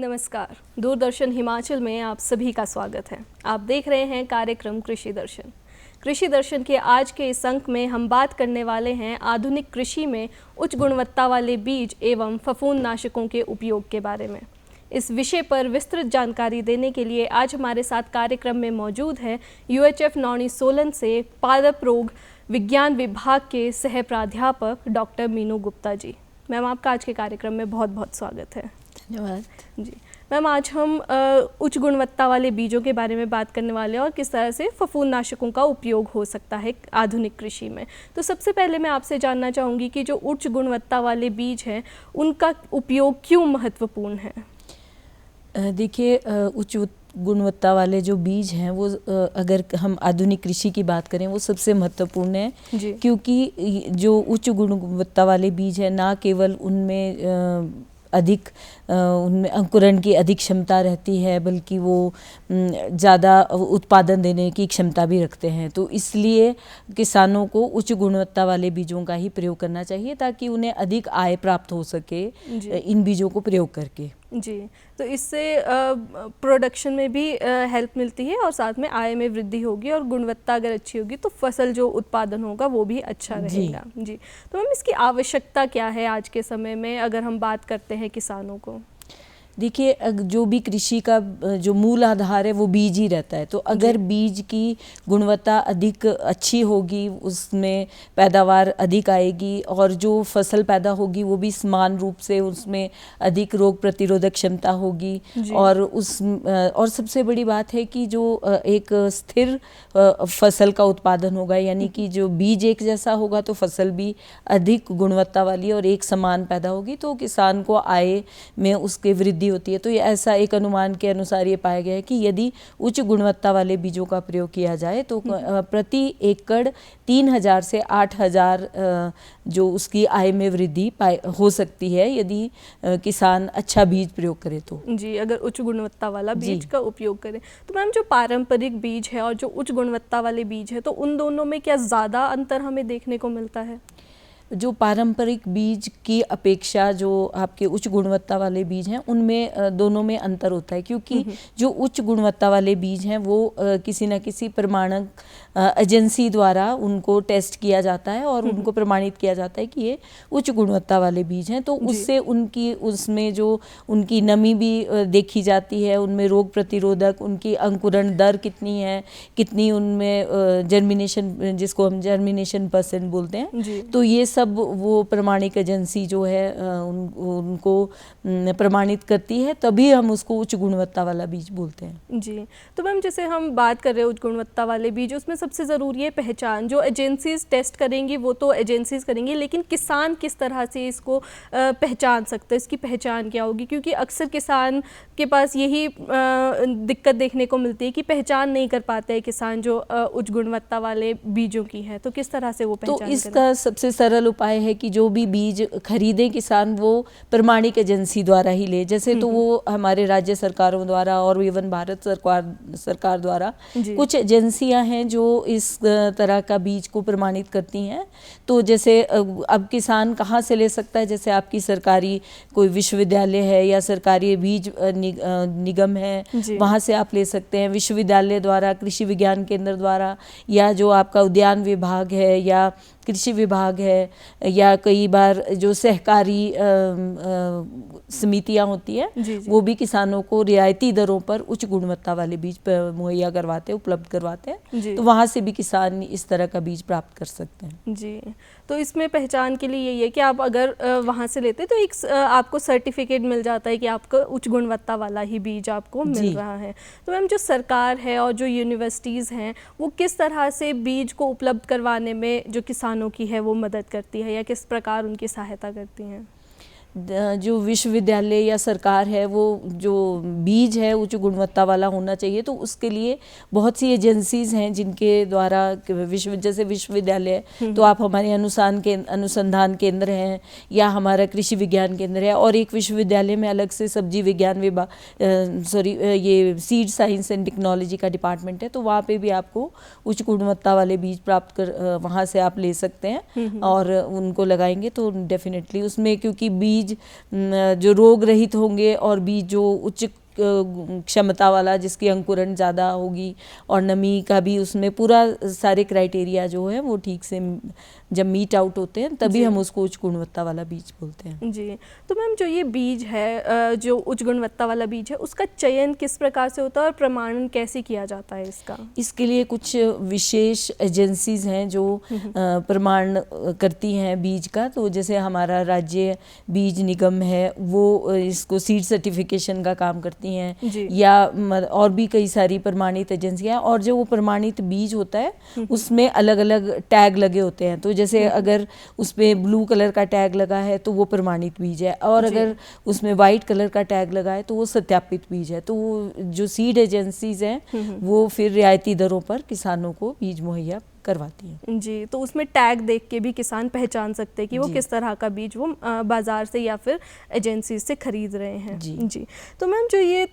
नमस्कार। दूरदर्शन हिमाचल में आप सभी का स्वागत है। आप देख रहे हैं कार्यक्रम कृषि दर्शन। कृषि दर्शन के आज के इस अंक में हम बात करने वाले हैं आधुनिक कृषि में उच्च गुणवत्ता वाले बीज एवं फफूंदनाशकों के उपयोग के बारे में। इस विषय पर विस्तृत जानकारी देने के लिए आज हमारे साथ कार्यक्रम में मौजूद है UHF नौणी सोलन से पादप रोग विज्ञान विभाग के सह प्राध्यापक डॉक्टर मीनू गुप्ता जी। मैम, आपका आज के कार्यक्रम में बहुत बहुत स्वागत है। धन्यवाद जी मैम, आज हम उच्च गुणवत्ता वाले बीजों के बारे में बात करने वाले हैं और किस तरह से फफूंदनाशकों का उपयोग हो सकता है आधुनिक कृषि में। तो सबसे पहले मैं आपसे जानना चाहूँगी कि जो उच्च गुणवत्ता वाले बीज हैं उनका उपयोग क्यों महत्वपूर्ण है? देखिए, उच्च गुणवत्ता वाले जो बीज हैं वो अगर हम आधुनिक कृषि की बात करें वो सबसे महत्वपूर्ण है, क्योंकि जो उच्च गुणवत्ता वाले बीज हैं ना केवल उनमें अंकुरण की अधिक क्षमता रहती है बल्कि वो ज़्यादा उत्पादन देने की क्षमता भी रखते हैं। तो इसलिए किसानों को उच्च गुणवत्ता वाले बीजों का ही प्रयोग करना चाहिए ताकि उन्हें अधिक आय प्राप्त हो सके इन बीजों को प्रयोग करके। जी, तो इससे प्रोडक्शन में भी हेल्प मिलती है और साथ में आय में वृद्धि होगी और गुणवत्ता अगर अच्छी होगी तो फसल जो उत्पादन होगा वो भी अच्छा रहेगा। जी, तो मैम इसकी आवश्यकता क्या है आज के समय में अगर हम बात करते हैं किसानों को? देखिए, जो भी कृषि का जो मूल आधार है वो बीज ही रहता है। तो अगर बीज की गुणवत्ता अधिक अच्छी होगी, उसमें पैदावार अधिक आएगी और जो फसल पैदा होगी वो भी समान रूप से उसमें अधिक रोग प्रतिरोधक क्षमता होगी। और सबसे बड़ी बात है कि जो एक स्थिर फसल का उत्पादन होगा, यानी कि जो बीज एक जैसा होगा तो फसल भी अधिक गुणवत्ता वाली और एक समान पैदा होगी, तो किसान को आय में उसके वृद्धि होती है। तो ये ऐसा एक अनुमान के अनुसार ये पाया गया है कि यदि उच्च गुणवत्ता वाले बीजों का प्रयोग किया जाए तो प्रति एकड़ 3000 से 8000 जो उसकी आय में वृद्धि हो सकती है यदि किसान अच्छा बीज प्रयोग करे तो। जी, अगर उच्च गुणवत्ता वाला बीज का उपयोग करें। तो मैम, जो पारंपरिक बीज है और जो उच्च गुणवत्ता वाले बीज है तो उन दोनों में क्या ज़्यादा अंतर हमें देखने को मिलता है? जो पारंपरिक बीज की अपेक्षा जो आपके उच्च गुणवत्ता वाले बीज हैं उनमें दोनों में अंतर होता है, क्योंकि जो उच्च गुणवत्ता वाले बीज हैं वो किसी न किसी प्रमाणक एजेंसी द्वारा उनको टेस्ट किया जाता है और उनको प्रमाणित किया जाता है कि ये उच्च गुणवत्ता वाले बीज हैं। तो उससे उसमें जो उनकी नमी भी देखी जाती है, उनमें रोग प्रतिरोधक, उनकी अंकुरण दर कितनी है, कितनी उनमें जर्मिनेशन, जिसको हम जर्मिनेशन % बोलते हैं, तो ये सब वो प्रमाणिक एजेंसी जो है उनको प्रमाणित करती है, तभी हम उसको उच्च गुणवत्ता वाला बीज बोलते हैं। जी, तो मैम जैसे हम बात कर रहे हैं उच्च गुणवत्ता वाले बीज, उसमें सबसे ज़रूरी है पहचान। जो एजेंसीज टेस्ट करेंगी वो तो एजेंसीज करेंगी, लेकिन किसान किस तरह से इसको पहचान सकते हैं? इसकी पहचान क्या होगी? क्योंकि अक्सर किसान के पास यही दिक्कत देखने को मिलती है कि पहचान नहीं कर पाते हैं किसान जो उच्च गुणवत्ता वाले बीजों की है। तो किस तरह से वो पहचान तो इसका सबसे सरल उपाय है कि जो भी बीज खरीदे किसान वो प्रमाणिक एजेंसी द्वारा ही ले। जैसे तो वो हमारे राज्य सरकारों द्वारा और इवन भारत सरकार द्वारा कुछ एजेंसियां हैं जो इस तरह का बीज को प्रमाणित करती हैं। तो जैसे अब किसान कहाँ से ले सकता है? जैसे आपकी सरकारी कोई विश्वविद्यालय है या सरकारी बीज निगम है, वहाँ से आप ले सकते हैं। विश्वविद्यालय द्वारा, कृषि विज्ञान केंद्र द्वारा, या जो आपका उद्यान विभाग है या कृषि विभाग है, या कई बार जो सहकारी समितियां होती हैं वो भी किसानों को रियायती दरों पर उच्च गुणवत्ता वाले बीज मुहैया करवाते हैं, उपलब्ध करवाते हैं। तो वहाँ से भी किसान इस तरह का बीज प्राप्त कर सकते हैं। जी, तो इसमें पहचान के लिए यही है कि आप अगर वहाँ से लेते तो एक आपको सर्टिफिकेट मिल जाता है कि आपका उच्च गुणवत्ता वाला ही बीज आपको मिल रहा है। तो मैम, जो सरकार है और जो यूनिवर्सिटीज़ हैं वो किस तरह से बीज को उपलब्ध करवाने में जो किसानों की है वो मदद करती है या किस प्रकार उनकी सहायता करती हैं? जो विश्वविद्यालय या सरकार है वो जो बीज है उच्च गुणवत्ता वाला होना चाहिए, तो उसके लिए बहुत सी एजेंसीज हैं जिनके द्वारा जैसे विश्वविद्यालय तो आप हमारे अनुसंधान केंद्र हैं या हमारा कृषि विज्ञान केंद्र है, और एक विश्वविद्यालय में अलग से सब्जी विज्ञान विभाग ये सीड साइंस एंड टेक्नोलॉजी का डिपार्टमेंट है। तो वहाँ पे भी आपको उच्च गुणवत्ता वाले बीज प्राप्त कर वहाँ से आप ले सकते हैं और उनको लगाएंगे तो डेफिनेटली उसमें, क्योंकि बीज बीज जो रोग रहित होंगे और बीज जो उच्च क्षमता वाला जिसकी अंकुरण ज़्यादा होगी और नमी का भी उसमें पूरा सारे क्राइटेरिया जो है वो ठीक से जब मीट आउट होते हैं तभी हम उसको उच्च गुणवत्ता वाला बीज बोलते हैं। जी, तो मैम जो ये बीज है जो उच्च गुणवत्ता वाला बीज है उसका चयन किस प्रकार से होता है और प्रमाणन कैसे किया जाता है इसका? इसके लिए कुछ विशेष एजेंसीज हैं जो प्रमाण करती हैं बीज का। तो जैसे हमारा राज्य बीज निगम है वो इसको सीड सर्टिफिकेशन का काम करती हैं, या और भी कई सारी प्रमाणित एजेंसियां। और जो वो प्रमाणित बीज होता है उसमें अलग अलग टैग लगे होते हैं। तो जैसे अगर उसमें ब्लू कलर का टैग लगा है तो वो प्रमाणित बीज है, और अगर उसमें वाइट कलर का टैग लगा है तो वो सत्यापित बीज है। तो वो जो सीड एजेंसीज हैं वो फिर रियायती दरों पर किसानों को बीज मुहैया करवाती हैं। जी, तो उसमें टैग देख के भी किसान पहचान सकते हैं कि वो किस तरह का बीज वो बाजार से या फिर एजेंसी से खरीद रहे हैं। जी, तो मैम जो ये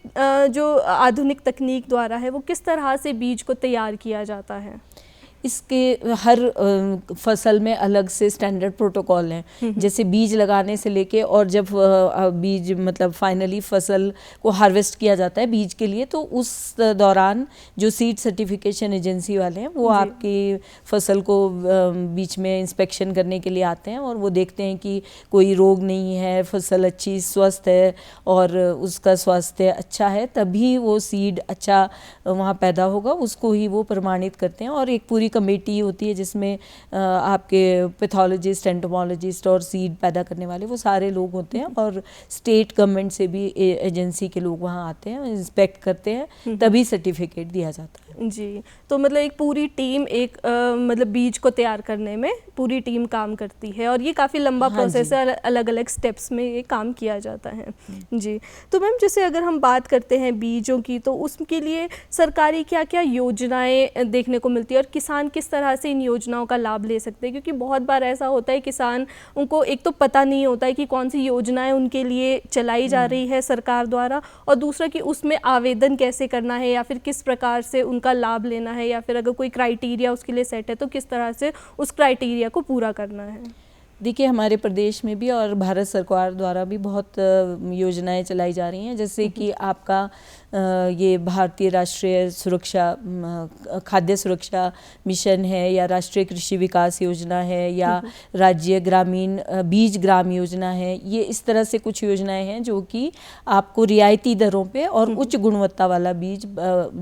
जो आधुनिक तकनीक द्वारा है वो किस तरह से बीज को तैयार किया जाता है? इसके हर फसल में अलग से स्टैंडर्ड प्रोटोकॉल हैं। जैसे बीज लगाने से लेके और जब बीज मतलब फाइनली फसल को हार्वेस्ट किया जाता है बीज के लिए, तो उस दौरान जो सीड सर्टिफिकेशन एजेंसी वाले हैं वो आपकी फसल को बीच में इंस्पेक्शन करने के लिए आते हैं और वो देखते हैं कि कोई रोग नहीं है, फसल अच्छी स्वस्थ है और उसका स्वास्थ्य अच्छा है, तभी वो सीड अच्छा वहाँ पैदा होगा, उसको ही वो प्रमाणित करते हैं। और एक पूरी कमेटी होती है जिसमें आपके पैथोलॉजिस्ट, एंटोमोलॉजिस्ट और सीड पैदा करने वाले वो सारे लोग होते हैं, और स्टेट गवर्नमेंट से भी एजेंसी के लोग वहाँ आते हैं, इंस्पेक्ट करते हैं, तभी सर्टिफिकेट दिया जाता है। जी, तो मतलब एक पूरी टीम एक मतलब बीज को तैयार करने में पूरी टीम काम करती है और ये काफ़ी लंबा प्रोसेस है, अलग अलग स्टेप्स में ये काम किया जाता है। जी, तो मैम जैसे अगर हम बात करते हैं बीजों की, तो उसके लिए सरकारी क्या क्या योजनाएं देखने को मिलती है और किसान किस तरह से इन योजनाओं का लाभ ले सकते हैं? क्योंकि बहुत बार ऐसा होता है किसान उनको एक तो पता नहीं होता है कि कौन सी योजनाएं उनके लिए चलाई जा रही है सरकार द्वारा, और दूसरा कि उसमें आवेदन कैसे करना है या फिर किस प्रकार से उनका लाभ लेना है, या फिर अगर कोई क्राइटेरिया उसके लिए सेट है तो किस तरह से उस क्राइटेरिया को पूरा करना है। देखिए, हमारे प्रदेश में भी और भारत सरकार द्वारा भी बहुत योजनाएं चलाई जा रही हैं, जैसे कि आपका ये भारतीय राष्ट्रीय सुरक्षा खाद्य सुरक्षा मिशन है, या राष्ट्रीय कृषि विकास योजना है, या राज्य ग्रामीण बीज ग्राम योजना है। ये इस तरह से कुछ योजनाएं हैं जो कि आपको रियायती दरों पे और उच्च गुणवत्ता वाला बीज,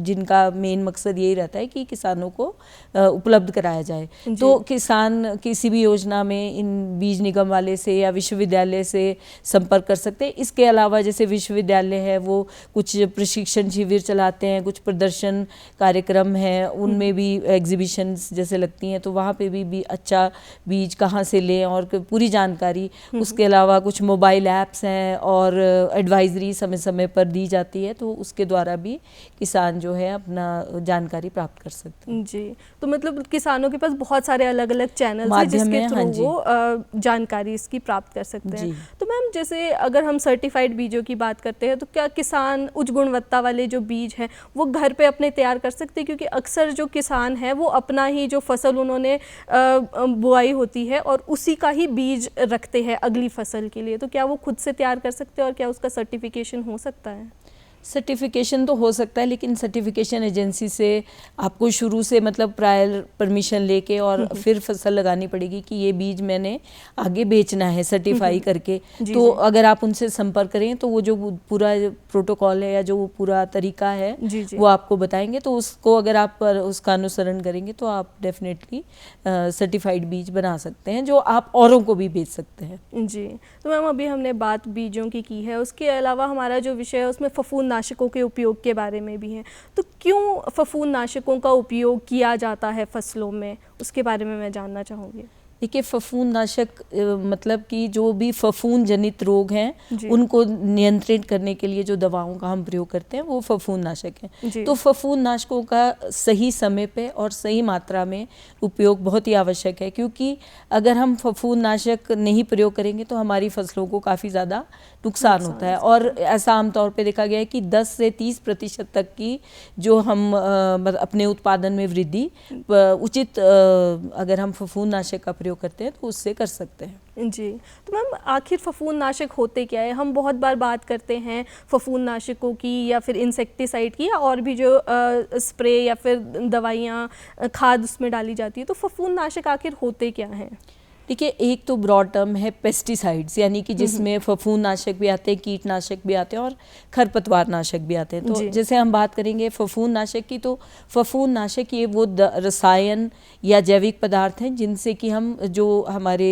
जिनका मेन मकसद यही रहता है कि किसानों को उपलब्ध कराया जाए। तो किसान किसी भी योजना में इन बीज निगम वाले से या विश्वविद्यालय से संपर्क कर सकते हैं। इसके अलावा जैसे विश्वविद्यालय है वो कुछ प्रशिक्षण शिविर चलाते हैं, कुछ प्रदर्शन कार्यक्रम हैं, उनमें भी एग्जीबिशंस जैसे लगती हैं, तो वहाँ पे भी अच्छा बीज कहाँ से लें और पूरी जानकारी। उसके अलावा कुछ मोबाइल ऐप्स हैं और एडवाइजरी समय समय पर दी जाती है, तो उसके द्वारा भी किसान जो है अपना जानकारी प्राप्त कर सकते हैं। जी, तो मतलब किसानों के पास बहुत सारे अलग अलग चैनल हैं जिसके थ्रू वो जानकारी इसकी प्राप्त कर सकते हैं। तो मैम जैसे अगर हम सर्टिफाइड बीजों की बात करते हैं, तो क्या किसान उच्च गुणवत्ता वाले जो बीज हैं वो घर पे अपने तैयार कर सकते हैं? क्योंकि अक्सर जो किसान है वो अपना ही जो फसल उन्होंने बुआई होती है और उसी का ही बीज रखते हैं अगली फसल के लिए, तो क्या वो खुद से तैयार कर सकते हैं और क्या उसका सर्टिफिकेशन हो सकता है? सर्टिफिकेशन तो हो सकता है, लेकिन सर्टिफिकेशन एजेंसी से आपको शुरू से मतलब प्रायर परमिशन लेके और फिर फसल लगानी पड़ेगी कि ये बीज मैंने आगे बेचना है सर्टिफाई करके। तो अगर आप उनसे संपर्क करें तो वो जो पूरा प्रोटोकॉल है या जो पूरा तरीका है वो आपको बताएंगे, तो उसको अगर आप उसका अनुसरण करेंगे तो आप डेफिनेटली सर्टिफाइड बीज बना सकते हैं जो आप औरों को भी बेच सकते हैं। जी, तो मैम अभी हमने बात बीजों की है, उसके अलावा हमारा जो विषय है उसमें फफूंदनाशकों के उपयोग के बारे में भी है। तो क्यों फफूंदनाशकों का उपयोग किया जाता है फसलों में, उसके बारे में मैं जानना चाहूँगी। देखिए, फफूंदनाशक मतलब कि जो भी फफूंद जनित रोग हैं उनको नियंत्रित करने के लिए जो दवाओं का हम प्रयोग करते हैं वो फफूंदनाशक हैं। तो फफूंदनाशकों का सही समय पे और सही मात्रा में उपयोग बहुत ही आवश्यक है, क्योंकि अगर हम फफूंदनाशक नहीं प्रयोग करेंगे तो हमारी फसलों को काफ़ी ज़्यादा नुकसान होता है। और ऐसा आमतौर पे देखा गया है कि 10 से 30% तक की जो हम अपने उत्पादन में वृद्धि उचित अगर हम फफूंदनाशक का प्रयोग करते हैं तो उससे कर सकते हैं। जी, तो मैम आखिर फफूंदनाशक होते क्या है? हम बहुत बार बात करते हैं फफूंदनाशकों की या फिर इंसेक्टिसाइड की या और भी जो स्प्रे या फिर दवाइयाँ खाद उसमें डाली जाती है, तो फफूंदनाशक आखिर होते क्या हैं? देखिए, एक तो ब्रॉड टर्म है पेस्टिसाइड्स, यानी कि जिसमें फफूंदनाशक भी आते हैं, कीटनाशक भी आते हैं और खरपतवार नाशक भी आते हैं। तो जैसे हम बात करेंगे फफूंदनाशक की, तो फफूंदनाशक ये वो रसायन या जैविक पदार्थ हैं जिनसे कि हम जो हमारे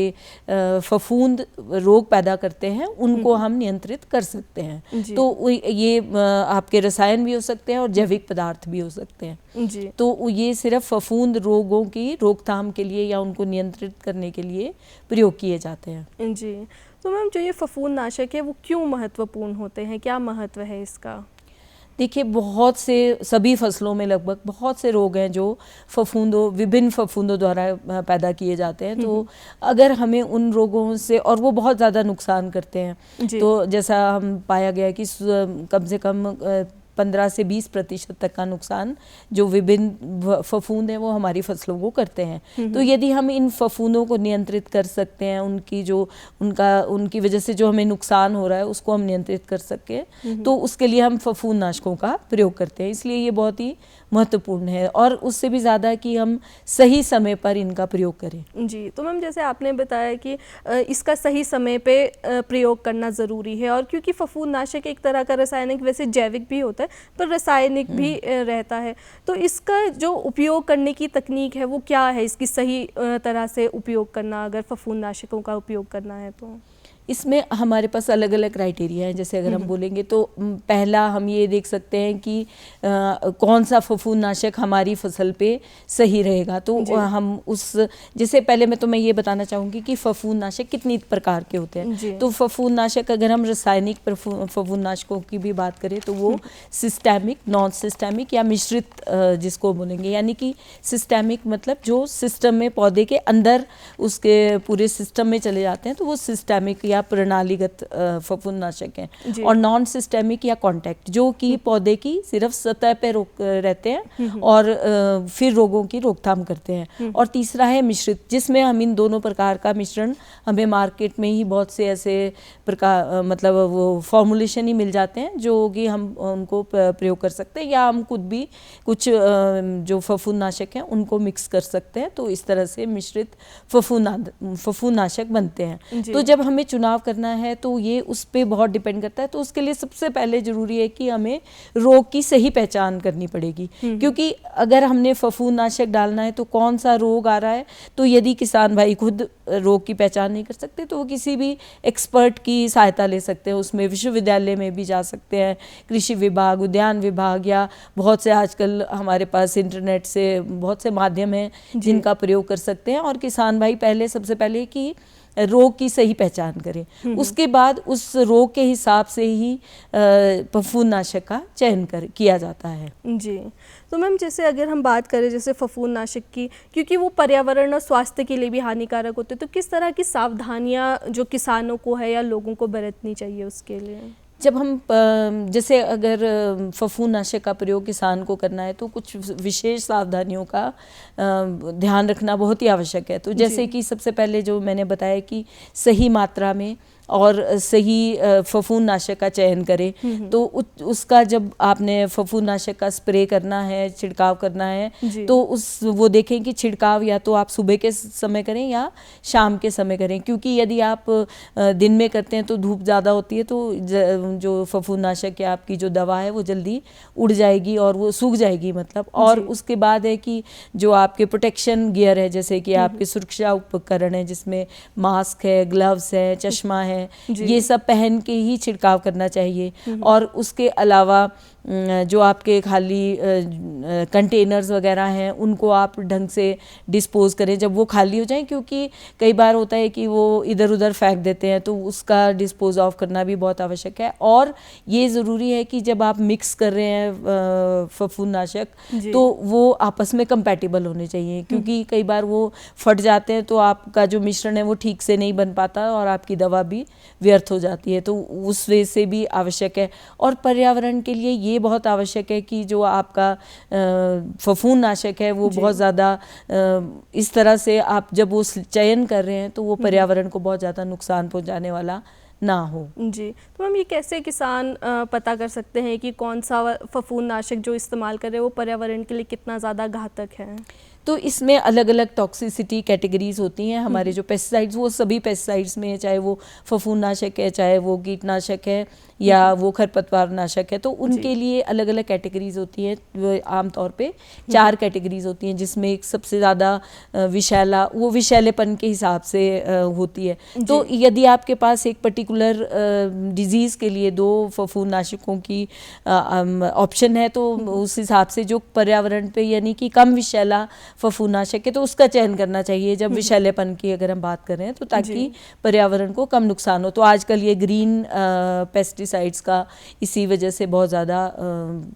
फफूंद रोग पैदा करते हैं उनको हम नियंत्रित कर सकते हैं। तो ये आपके रसायन भी हो सकते हैं और जैविक पदार्थ भी हो सकते हैं जी। तो ये सिर्फ फफूंद रोगों की रोकथाम के लिए या उनको नियंत्रित करने के लिए प्रयोग किए जाते हैं जी। तो मैम जो ये फफूंदनाशक है वो क्यों महत्वपूर्ण होते हैं, क्या महत्व है इसका? देखिए, बहुत से सभी फसलों में लगभग बहुत से रोग हैं जो विभिन्न फफूंदों द्वारा पैदा किए जाते हैं। तो अगर हमें उन रोगों से, और वो बहुत ज़्यादा नुकसान करते हैं, तो जैसा हम पाया गया कि कम से कम 15 से 20% तक का नुकसान जो विभिन्न फफूंद हैं वो हमारी फसलों को करते हैं। तो यदि हम इन फफूंदों को नियंत्रित कर सकते हैं, उनकी वजह से जो हमें नुकसान हो रहा है उसको हम नियंत्रित कर सकें, तो उसके लिए हम फफूंदनाशकों का प्रयोग करते हैं। इसलिए ये बहुत ही महत्वपूर्ण है, और उससे भी ज़्यादा कि हम सही समय पर इनका प्रयोग करें। जी, तो मैम जैसे आपने बताया कि इसका सही समय पे प्रयोग करना ज़रूरी है, और क्योंकि फफूंदनाशक एक तरह का रासायनिक, वैसे जैविक भी होता है पर रासायनिक भी रहता है, तो इसका जो उपयोग करने की तकनीक है वो क्या है, इसकी सही तरह से उपयोग करना अगर फफूंदनाशकों का उपयोग करना है तो? इसमें हमारे पास अलग अलग क्राइटेरिया हैं। जैसे अगर हम बोलेंगे तो पहला हम ये देख सकते हैं कि कौन सा फफूंदनाशक हमारी फसल पे सही रहेगा। तो हम जैसे पहले मैं ये बताना चाहूँगी कि फफूंदनाशक कितनी प्रकार के होते हैं। तो फफूंदनाशक, अगर हम रासायनिक फफूंदनाशकों की भी बात करें तो वो सिस्टेमिक, नॉन सिस्टेमिक या मिश्रित जिसको बोलेंगे, यानी कि सिस्टेमिक मतलब जो सिस्टम में, पौधे के अंदर उसके पूरे सिस्टम में चले जाते हैं, तो वो सिस्टेमिक या प्रणालीगत फफूंदनाशक हैं। और नॉन सिस्टेमिक या कॉन्टैक्ट जो कि पौधे की सिर्फ सतह पे रहते हैं और फिर रोगों की रोकथाम करते हैं। और तीसरा है मिश्रित, जिसमें हम इन दोनों प्रकार का मिश्रण, हमें मार्केट में ही बहुत से ऐसे प्रकार मतलब वो फॉर्मुलेशन ही मिल जाते हैं जो कि हम उनको प्रयोग कर सकते हैं, या हम खुद भी कुछ जो फफूंदनाशक हैं उनको मिक्स कर सकते हैं। तो इस तरह से मिश्रित फफूंदनाशक बनते हैं। तो जब हमें चुनाव करना है तो ये उस पर बहुत डिपेंड करता है। तो उसके लिए सबसे पहले ज़रूरी है कि हमें रोग की सही पहचान करनी पड़ेगी, क्योंकि अगर हमने फफूंदनाशक डालना है तो कौन सा रोग आ रहा है, तो यदि किसान भाई खुद रोग की पहचान नहीं कर सकते तो वो किसी भी एक्सपर्ट की सहायता ले सकते हैं। उसमें विश्वविद्यालय में भी जा सकते हैं, कृषि विभाग, उद्यान विभाग, या बहुत से आजकल हमारे पास इंटरनेट से बहुत से माध्यम हैं जिनका प्रयोग कर सकते हैं। और किसान भाई पहले सबसे पहले कि रोग की सही पहचान करें, उसके बाद उस रोग के हिसाब से ही फफूंदनाशक का चयन किया जाता है। जी, तो मैम जैसे अगर हम बात करें जैसे फफूंदनाशक की, क्योंकि वो पर्यावरण और स्वास्थ्य के लिए भी हानिकारक होते हैं, तो किस तरह की सावधानियां जो किसानों को है या लोगों को बरतनी चाहिए उसके लिए? जब हम जैसे अगर फफूंदनाशक का प्रयोग किसान को करना है तो कुछ विशेष सावधानियों का ध्यान रखना बहुत ही आवश्यक है। तो जैसे कि सबसे पहले जो मैंने बताया कि सही मात्रा में और सही फफूंदनाशक का चयन करें। तो उसका जब आपने फफूंदनाशक का स्प्रे करना है, छिड़काव करना है, तो वो देखें कि छिड़काव या तो आप सुबह के समय करें या शाम के समय करें, क्योंकि यदि आप दिन में करते हैं तो धूप ज़्यादा होती है, तो जो फफूंदनाशक या आपकी जो दवा है वो जल्दी उड़ जाएगी और वो सूख जाएगी मतलब। और उसके बाद है कि जो आपके प्रोटेक्शन गियर है, जैसे कि आपके सुरक्षा उपकरण है जिसमें मास्क है, ग्लव्स है, चश्मा है, ये सब पहन के ही छिड़काव करना चाहिए। और उसके अलावा जो आपके खाली कंटेनर्स वगैरह हैं उनको आप ढंग से डिस्पोज करें जब वो खाली हो जाएं, क्योंकि कई बार होता है कि वो इधर उधर फेंक देते हैं, तो उसका डिस्पोज ऑफ करना भी बहुत आवश्यक है। और ये ज़रूरी है कि जब आप मिक्स कर रहे हैं फफूंदनाशक तो वो आपस में कंपैटिबल होने चाहिए, क्योंकि कई बार वो फट जाते हैं तो आपका जो मिश्रण है वो ठीक से नहीं बन पाता और आपकी दवा भी व्यर्थ हो जाती है। तो उस वजह से भी आवश्यक है। और पर्यावरण के लिए ये ये बहुत आवश्यक है कि जो आपका फफूंद नाशक है वो बहुत ज़्यादा इस तरह से आप जब वो चयन कर रहे हैं तो वो पर्यावरण को बहुत ज़्यादा नुकसान पहुंचाने वाला ना हो। जी, तो मैम ये कैसे किसान पता कर सकते हैं कि कौन सा फफूंद नाशक जो इस्तेमाल कर रहे हैं वो पर्यावरण के लिए कितना ज़्यादा घातक है? तो इसमें अलग अलग टॉक्सिसिटी कैटेगरीज होती हैं। हमारे जो पेस्टिसाइड्स, वो सभी पेस्टिसाइड्स में, चाहे वो फफूंदनाशक है, चाहे वो कीटनाशक है या वो खरपतवार नाशक है, तो उनके लिए अलग अलग कैटेगरीज होती हैं। वो आमतौर पे 4 कैटेगरीज होती हैं, जिसमें एक सबसे ज़्यादा विषैला, वो विषैलेपन के हिसाब से होती है। तो यदि आपके पास एक पर्टिकुलर डिजीज़ के लिए 2 फफूंदनाशकों की ऑप्शन है, तो उस हिसाब से जो पर्यावरण पे यानी कि कम विषैला फफूंदनाशक है तो उसका चयन करना चाहिए जब विषैलेपन की अगर हम बात कर रहे हैं, तो ताकि पर्यावरण को कम नुकसान हो। तो आजकल ये ग्रीन पेस्टिसाइड्स का इसी वजह से बहुत ज़्यादा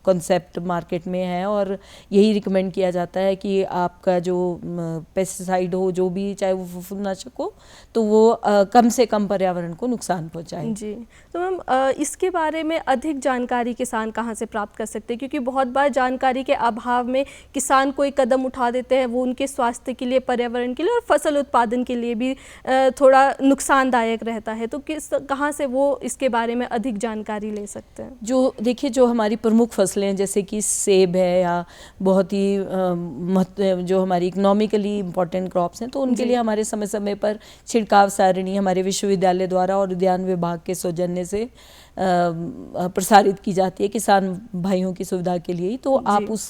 कॉन्सेप्ट मार्केट में है, और यही रिकमेंड किया जाता है कि आपका जो पेस्टिसाइड हो, जो भी, चाहे वो फफूंदनाशक हो, तो वो कम से कम पर्यावरण को नुकसान पहुँचाए। जी, तो मैम इसके बारे में अधिक जानकारी किसान कहाँ से प्राप्त कर सकते हैं? क्योंकि बहुत बार जानकारी के अभाव में किसान कोई कदम उठा देते हैं, वो उनके स्वास्थ्य के लिए, पर्यावरण के लिए और फसल उत्पादन के लिए भी थोड़ा नुकसानदायक रहता है। तो कहाँ से वो इसके बारे में अधिक जानकारी ले सकते हैं? जो देखिए, जो हमारी प्रमुख फसलें हैं जैसे कि सेब है या बहुत ही जो हमारी इकोनॉमिकली इम्पोर्टेंट क्रॉप्स हैं, तो उनके लिए हमारे समय समय पर छिड़काव सारणी हमारे विश्वविद्यालय द्वारा और उद्यान विभाग के सौजन्य से प्रसारित की जाती है किसान भाइयों की सुविधा के लिए। तो आप उस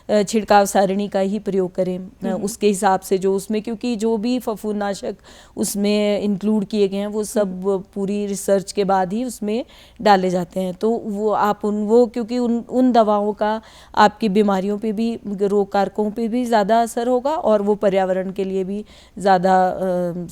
छिड़काव सारणी का ही प्रयोग करें उसके हिसाब से, जो उसमें, क्योंकि जो भी फफूंदनाशक उसमें इंक्लूड किए गए हैं वो सब पूरी रिसर्च के बाद ही उसमें डाले जाते हैं। तो वो आप क्योंकि उन दवाओं का आपकी बीमारियों पे भी, रोग कारकों पे भी ज़्यादा असर होगा और वो पर्यावरण के लिए भी ज़्यादा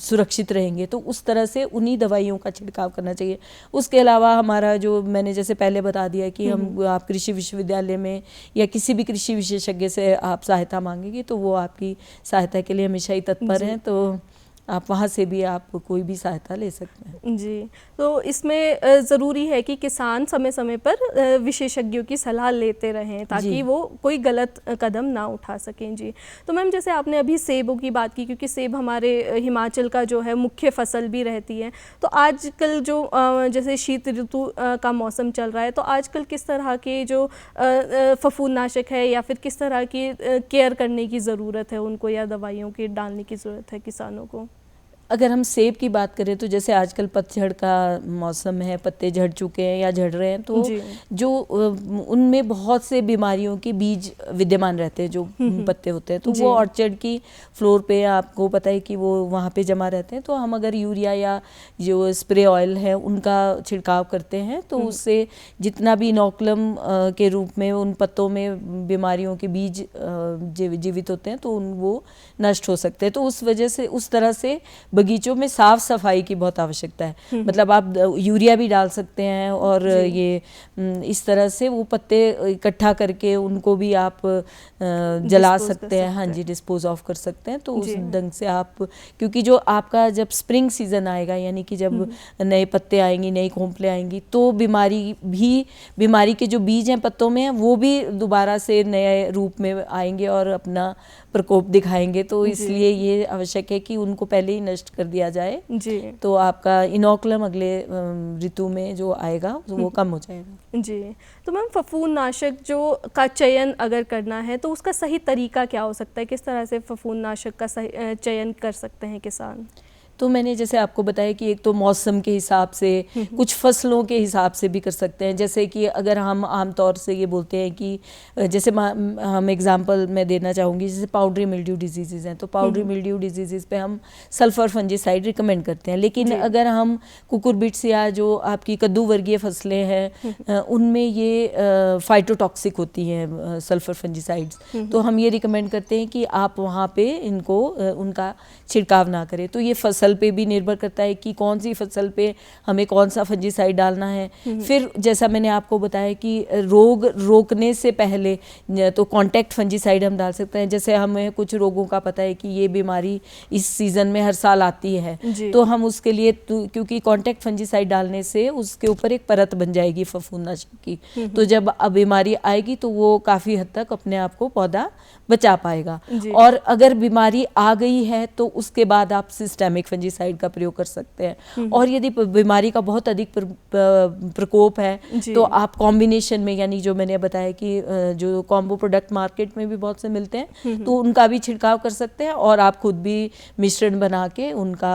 सुरक्षित रहेंगे, तो उस तरह से उन्हीं दवाइयों का छिड़काव करना चाहिए। उसके अलावा हमारा जो मैंने जैसे पहले बता दिया कि हम आप कृषि विश्वविद्यालय में या किसी भी कृषि विशेषज्ञ से आप सहायता मांगेंगे तो वो आपकी सहायता के लिए हमेशा ही तत्पर हैं, तो आप वहाँ से भी आप कोई भी सहायता ले सकते हैं। जी, तो इसमें ज़रूरी है कि किसान समय समय पर विशेषज्ञों की सलाह लेते रहें ताकि वो कोई गलत कदम ना उठा सकें। जी, तो मैम जैसे आपने अभी सेबों की बात की, क्योंकि सेब हमारे हिमाचल का जो है मुख्य फसल भी रहती है, तो आजकल जो जैसे शीत ऋतु का मौसम चल रहा है, तो आजकल किस तरह के जो फफूंदनाशक है या फिर किस तरह की केयर करने की ज़रूरत है उनको, या दवाइयों की डालने की ज़रूरत है किसानों को? अगर हम सेब की बात करें तो जैसे आजकल पतझड़ का मौसम है, पत्ते झड़ चुके हैं या झड़ रहे हैं, तो जो उनमें बहुत से बीमारियों के बीज विद्यमान रहते हैं, जो पत्ते होते हैं, तो वो ऑर्चर्ड की फ्लोर पे आपको पता है कि वो वहाँ पे जमा रहते हैं। तो हम अगर यूरिया या जो स्प्रे ऑयल है उनका छिड़काव करते हैं तो उससे जितना भी इनोकुलम के रूप में उन पत्तों में बीमारियों के बीज जीवित होते हैं तो वो नष्ट हो सकते हैं। तो उस वजह से, उस तरह से बगीचों में साफ सफाई की बहुत आवश्यकता है। मतलब आप यूरिया भी डाल सकते हैं और ये इस तरह से वो पत्ते इकट्ठा करके उनको भी आप जला सकते हैं, हाँ जी, डिस्पोज ऑफ कर सकते हैं। तो उस ढंग से आप, क्योंकि जो आपका जब स्प्रिंग सीजन आएगा, यानी कि जब नए पत्ते आएंगी, नई खोपलें आएंगी, तो बीमारी के जो बीज हैं पत्तों में वो भी दोबारा से नए रूप में आएंगे और अपना प्रकोप दिखाएंगे। तो इसलिए ये आवश्यक है कि उनको पहले ही नष्ट कर दिया जाए जी, तो आपका इनोकुलम अगले ऋतु में जो आएगा वो कम हो जाएगा। जी, तो मैम फफूंदनाशक जो का चयन अगर करना है तो उसका सही तरीका क्या हो सकता है? किस तरह से फफूंदनाशक का सही चयन कर सकते हैं किसान? तो मैंने जैसे आपको बताया कि एक तो मौसम के हिसाब से, कुछ फसलों के हिसाब से भी कर सकते हैं। जैसे कि अगर हम आमतौर से ये बोलते हैं कि जैसे हम एग्जांपल मैं देना चाहूँगी, जैसे पाउडरी मिल्ड्यू डिजीज़ हैं, तो पाउडरी मिल्ड्यू डिजीज़ पे हम सल्फर फंजीसाइड रिकमेंड करते हैं। लेकिन अगर हम कुकुरबिट्स या जो आपकी कद्दू वर्गीय फसलें हैं उनमें ये फाइटोटॉक्सिक होती हैं सल्फर फंजीसाइड्स, तो हम ये रिकमेंड करते हैं कि आप वहाँ पे इनको उनका छिड़काव ना करें। तो ये फसल फसल पे भी निर्भर करता है कि कौन सी फसल पे हमें कौन सा फंजीसाइड डालना है। फिर जैसा मैंने आपको बताया कि रोग रोकने से पहले तो कांटेक्ट फंजीसाइड हम डाल सकते हैं। जैसे हमें कुछ रोगों का पता है कि ये बीमारी इस सीज़न में हर साल आती है, तो हम उसके लिए क्योंकि कांटेक्ट फंजीसाइड डालने से उसके ऊपर एक परत बन जाएगी फफूंदनाशक की, तो जब बीमारी आएगी तो वो काफ़ी हद तक अपने आप को पौधा बचा पाएगा। और अगर बीमारी आ गई है तो उसके बाद आप सिस्टेमिक फंजीसाइड का प्रयोग कर सकते हैं। और यदि बीमारी का बहुत अधिक प्रकोप है तो आप कॉम्बिनेशन में, यानी जो मैंने बताया कि जो कॉम्बो प्रोडक्ट मार्केट में भी बहुत से मिलते हैं, तो उनका भी छिड़काव कर सकते हैं और आप खुद भी मिश्रण बना के उनका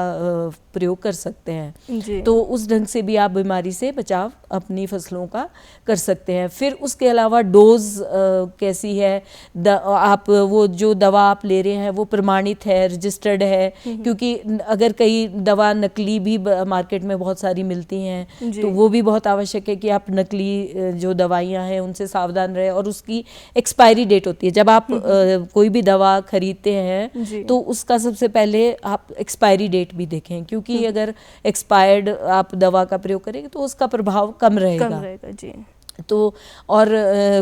प्रयोग कर सकते हैं। तो उस ढंग से भी आप बीमारी से बचाव अपनी फसलों का कर सकते हैं। फिर उसके अलावा डोज कैसी है, आप वो जो दवा आप ले रहे हैं वो प्रमाणित है, रजिस्टर्ड है, क्योंकि अगर कई दवा नकली भी मार्केट में बहुत सारी मिलती हैं तो वो भी बहुत आवश्यक है कि आप नकली जो दवाइयाँ हैं उनसे सावधान रहें। और उसकी एक्सपायरी डेट होती है, जब आप कोई भी दवा खरीदते हैं तो उसका सबसे पहले आप एक्सपायरी डेट भी देखें, क्योंकि अगर एक्सपायर्ड आप दवा का प्रयोग करेंगे तो उसका प्रभाव कम रहेगा। जी। तो और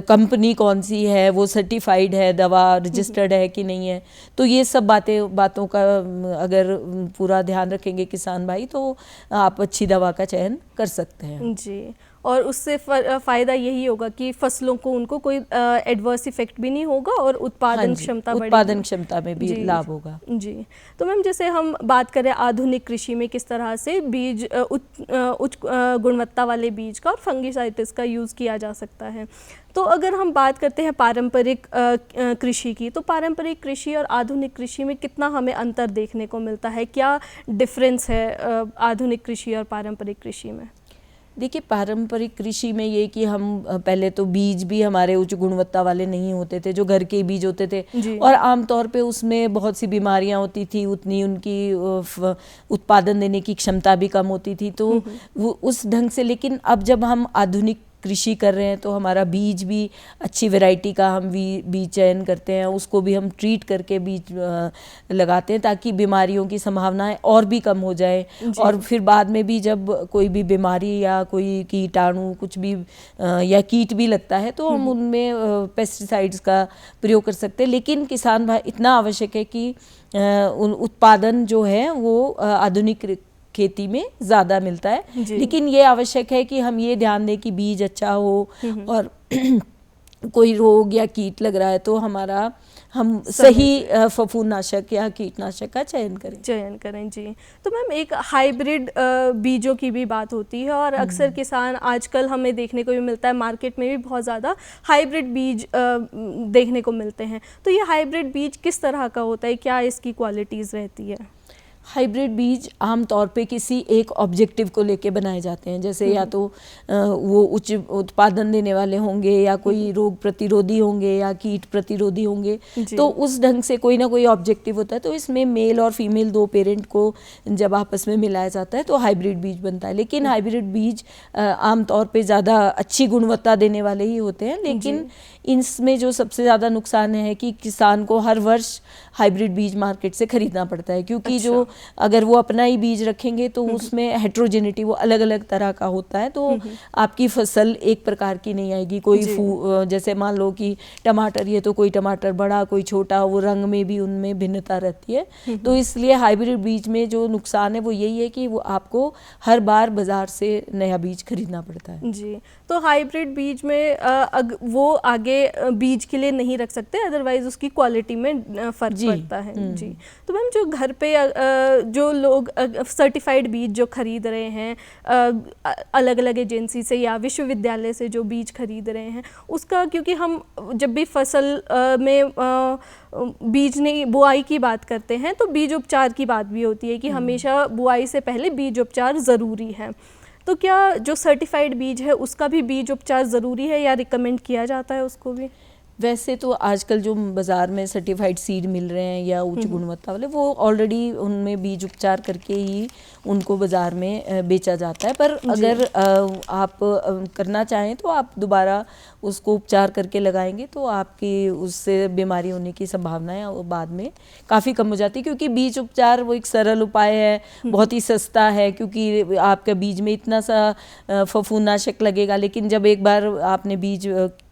कंपनी कौन सी है, वो सर्टिफाइड है दवा, रजिस्टर्ड है कि नहीं है, तो ये सब बातों का अगर पूरा ध्यान रखेंगे किसान भाई तो आप अच्छी दवा का चयन कर सकते हैं। जी। और उससे फ़ायदा यही होगा कि फसलों को उनको कोई एडवर्स इफेक्ट भी नहीं होगा और उत्पादन क्षमता बढ़ेगी, उत्पादन क्षमता में भी लाभ होगा। जी। तो मैम जैसे हम बात करें आधुनिक कृषि में किस तरह से बीज उच्च गुणवत्ता वाले बीज का और फंगिसाइड्स का यूज़ किया जा सकता है, तो अगर हम बात करते हैं पारंपरिक कृषि की, तो पारंपरिक कृषि और आधुनिक कृषि में कितना हमें अंतर देखने को मिलता है, क्या डिफरेंस है आधुनिक कृषि और पारंपरिक कृषि में? देखिए, पारंपरिक कृषि में ये कि हम पहले तो बीज भी हमारे उच्च गुणवत्ता वाले नहीं होते थे, जो घर के बीज होते थे, और आमतौर पे उसमें बहुत सी बीमारियां होती थी, उतनी उनकी उत्पादन देने की क्षमता भी कम होती थी, तो वो उस ढंग से। लेकिन अब जब हम आधुनिक कृषि कर रहे हैं तो हमारा बीज भी अच्छी वैरायटी का हम बीज चयन करते हैं, उसको भी हम ट्रीट करके बीज लगाते हैं ताकि बीमारियों की संभावनाएं और भी कम हो जाए। और फिर बाद में भी जब कोई भी बीमारी या कोई कीटाणु कुछ भी या कीट भी लगता है तो हम उनमें पेस्टिसाइड्स का प्रयोग कर सकते हैं। लेकिन किसान भाई, इतना आवश्यक है कि उत्पादन जो है वो आधुनिक खेती में ज़्यादा मिलता है, लेकिन ये आवश्यक है कि हम ये ध्यान दें कि बीज अच्छा हो और कोई रोग या कीट लग रहा है तो हम सही फफूंदनाशक या कीटनाशक का चयन करें। जी। तो मैम एक हाइब्रिड बीजों की भी बात होती है और अक्सर किसान आजकल हमें देखने को भी मिलता है, मार्केट में भी बहुत ज़्यादा हाइब्रिड बीज देखने को मिलते हैं, तो ये हाइब्रिड बीज किस तरह का होता है, क्या इसकी क्वालिटीज़ रहती है? हाइब्रिड बीज आमतौर पे किसी एक ऑब्जेक्टिव को लेके बनाए जाते हैं, जैसे या तो वो उच्च उत्पादन देने वाले होंगे या कोई रोग प्रतिरोधी होंगे या कीट प्रतिरोधी होंगे, तो उस ढंग से कोई ना कोई ऑब्जेक्टिव होता है। तो इसमें मेल और फीमेल दो पेरेंट को जब आपस में मिलाया जाता है तो हाइब्रिड बीज बनता है। लेकिन हाइब्रिड बीज आमतौर पे ज़्यादा अच्छी गुणवत्ता देने वाले ही होते हैं, लेकिन इसमें जो सबसे ज़्यादा नुकसान है कि किसान को हर वर्ष हाइब्रिड बीज मार्केट से खरीदना पड़ता है, क्योंकि जो अगर वो अपना ही बीज रखेंगे तो उसमें हेट्रोजेनिटी, वो अलग अलग तरह का होता है, तो आपकी फसल एक प्रकार की नहीं आएगी। कोई जैसे मान लो कि टमाटर, ये तो कोई टमाटर बड़ा कोई छोटा, वो रंग में भी उनमें भिन्नता रहती है। तो इसलिए हाइब्रिड बीज में जो नुकसान है वो यही है कि वो आपको हर बार बाजार से नया बीज खरीदना पड़ता है। जी। तो हाइब्रिड बीज में वो आगे बीज के लिए नहीं रख सकते, अदरवाइज उसकी क्वालिटी में फर्क पड़ता है। जी। तो मैम जो घर पे जो लोग सर्टिफाइड बीज जो खरीद रहे हैं अलग अलग एजेंसी से या विश्वविद्यालय से जो बीज खरीद रहे हैं, उसका, क्योंकि हम जब भी फसल में बीज नहीं बुआई की बात करते हैं तो बीज उपचार की बात भी होती है कि हमेशा बुआई से पहले बीज उपचार ज़रूरी है, तो क्या जो सर्टिफाइड बीज है उसका भी बीज उपचार ज़रूरी है या रिकमेंड किया जाता है उसको भी? वैसे तो आजकल जो बाज़ार में सर्टिफाइड सीड मिल रहे हैं या उच्च गुणवत्ता वाले, वो ऑलरेडी उनमें बीज उपचार करके ही उनको बाज़ार में बेचा जाता है। पर अगर आप करना चाहें तो आप दोबारा उसको उपचार करके लगाएंगे तो आपकी उससे बीमारी होने की संभावनाएं बाद में काफ़ी कम हो जाती है, क्योंकि बीज उपचार वो एक सरल उपाय है, बहुत ही सस्ता है, क्योंकि आपका बीज में इतना सा फफूंदनाशक लगेगा, लेकिन जब एक बार आपने बीज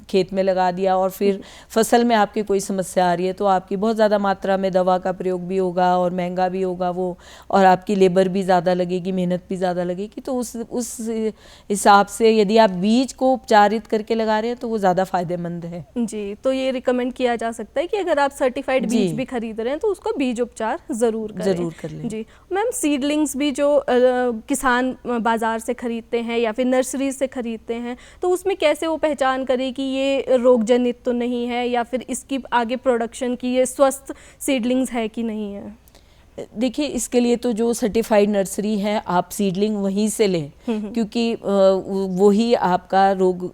खेत में लगा दिया और फिर फसल में आपकी कोई समस्या आ रही है तो आपकी बहुत ज़्यादा मात्रा में दवा का प्रयोग भी होगा और महंगा भी होगा वो, और आपकी लेबर भी ज़्यादा लगेगी, मेहनत भी ज़्यादा लगेगी। तो उस हिसाब से यदि आप बीज को उपचारित करके लगा रहे हैं तो वो ज़्यादा फायदेमंद है। जी, तो ये रिकमेंड किया जा सकता है कि अगर आप सर्टिफाइड बीज भी खरीद रहे हैं तो उसका बीज उपचार ज़रूर कर लें। जी मैम, सीडलिंग्स भी जो किसान बाज़ार से खरीदते हैं या फिर नर्सरी से खरीदते हैं, तो उसमें कैसे वो पहचान करें कि ये रोग जनित तो नहीं है या फिर इसकी आगे प्रोडक्शन की ये स्वस्थ सीडलिंग्स है कि नहीं है? देखिए, इसके लिए तो जो सर्टिफाइड नर्सरी है आप सीडलिंग वहीं से लें, क्योंकि वही आपका रोग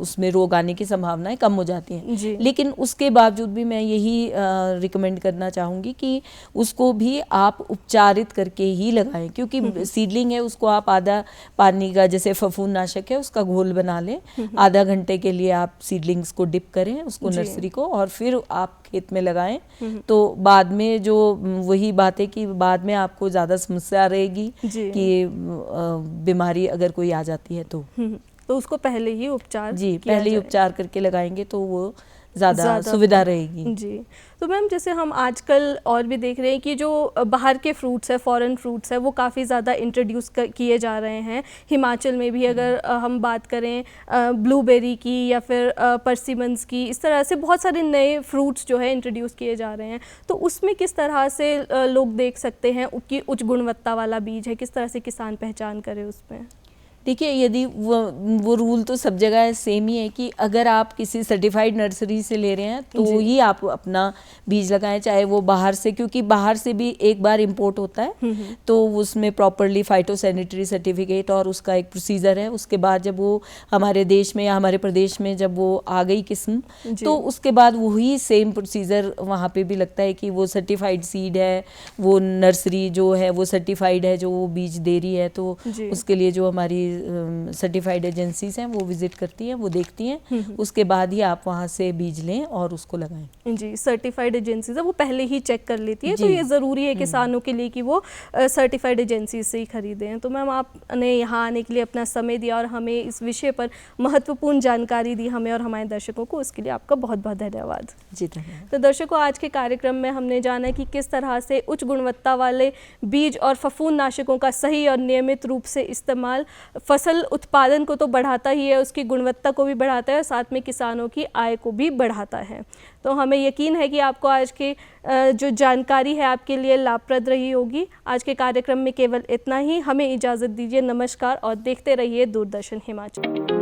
उसमें रोग आने की संभावनाएं कम हो जाती हैं। लेकिन उसके बावजूद भी मैं यही रिकमेंड करना चाहूँगी कि उसको भी आप उपचारित करके ही लगाएं, क्योंकि सीडलिंग है उसको आप आधा पानी का, जैसे फफूंदनाशक है उसका घोल बना लें, आधा घंटे के लिए आप सीडलिंग्स को डिप करें उसको नर्सरी को, और फिर आप खेत में लगाएं। तो बाद में जो वही बात है कि बाद में आपको ज़्यादा समस्या रहेगी कि बीमारी अगर कोई आ जाती है तो उसको पहले ही उपचार पहले ही उपचार करके लगाएंगे तो वो ज़्यादा सुविधा रहेगी। जी, तो मैम जैसे हम आजकल और भी देख रहे हैं कि जो बाहर के फ्रूट्स है, फॉरेन फ्रूट्स है, वो काफ़ी ज़्यादा इंट्रोड्यूस किए जा रहे हैं। हिमाचल में भी अगर हम बात करें ब्लूबेरी की या फिर परसिमन्स की, इस तरह से बहुत सारे नए फ्रूट्स जो है इंट्रोड्यूस किए जा रहे हैं। तो उसमें किस तरह से लोग देख सकते हैं कि उच्च गुणवत्ता वाला बीज है, किस तरह से किसान पहचान करे उसमें? देखिए, यदि वो रूल तो सब जगह सेम ही है कि अगर आप किसी सर्टिफाइड नर्सरी से ले रहे हैं तो ही आप अपना बीज लगाएं, चाहे वो बाहर से, क्योंकि बाहर से भी एक बार इंपोर्ट होता है तो उसमें प्रॉपरली फाइटोसैनिटरी सर्टिफिकेट और उसका एक प्रोसीजर है। उसके बाद जब वो हमारे देश में या हमारे प्रदेश में जब वो आ गई किस्म, तो उसके बाद वही सेम प्रोसीजर वहाँ पे भी लगता है कि वो सर्टिफाइड सीड है, वो नर्सरी जो है वो सर्टिफाइड है जो वो बीज दे रही है। तो उसके लिए जो हमारी सर्टिफाइड एजेंसीज हैं वो विजिट करती हैं, वो देखती हैं, उसके बाद ही आप वहाँ से बीज लें और उसको लगाएं। जी, सर्टिफाइड एजेंसीज है वो पहले ही चेक कर लेती है, तो ये ज़रूरी है किसानों के लिए कि वो सर्टिफाइड एजेंसीज से ही खरीदें। तो मैम, आपने यहाँ आने के लिए अपना समय दिया और हमें इस विषय पर महत्वपूर्ण जानकारी दी, हमें और हमारे दर्शकों को, उसके लिए आपका बहुत बहुत धन्यवाद। जी धन्यवाद। तो दर्शकों, आज के कार्यक्रम में हमने जाना कि किस तरह से उच्च गुणवत्ता वाले बीज और फफूंदनाशकों का सही और नियमित रूप से इस्तेमाल फसल उत्पादन को तो बढ़ाता ही है, उसकी गुणवत्ता को भी बढ़ाता है और साथ में किसानों की आय को भी बढ़ाता है। तो हमें यकीन है कि आपको आज की जो जानकारी है आपके लिए लाभप्रद रही होगी। आज के कार्यक्रम में केवल इतना ही। हमें इजाज़त दीजिए। नमस्कार और देखते रहिए दूरदर्शन हिमाचल।